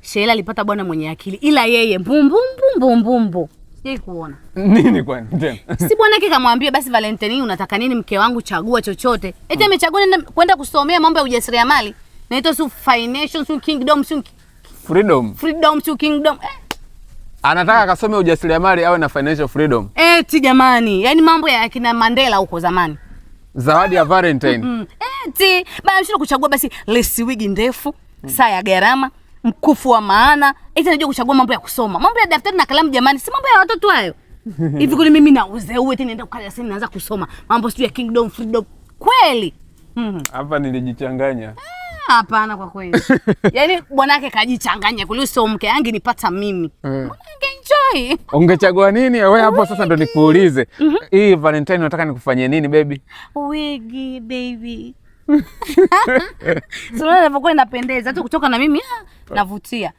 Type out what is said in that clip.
Sheila alipata bwana mwenye akili, ila yeye mbumbu. Sijai kuona. Nini kwani tena? Si bwana yake kamwambia basi Valentine unataka nini mke wangu, chagua chochote. Eti amechagua kwenda kusomea mambo ya ujasiriamali. Naitwa su financial su kingdom su freedom su kingdom. Anataka akasome ujasiriamali awe na financial freedom. Eti jamani, yani mambo ya kina Mandela huko zamani. Zawadi ya Valentine. Eti bana mshindwa kuchagua basi lesi wigi ndefu, saa ya gharama, mkufu wa maana. Eti anajua kuchagua mambo ya kusoma. Mambo ya daftari na kalamu jamani, si mambo ya watoto hayo. Hivi kule mimi nauze eti nienda kukala sasa naanza kusoma. Mambo sio ya kingdom freedom. Kweli? Hapa nilijichanganya. Hapana kwa kweli. Yaani bwanake kajichanganya kule, sio mke yangu nipata mimi. Mwanange enjoy. Ungechagua nini wewe hapo sasa ndo nikuulize. Hii Valentine unataka nikufanyie nini baby? Wigi baby. Sio unapokuwa inapendeza hata kutoka na mimi navutia.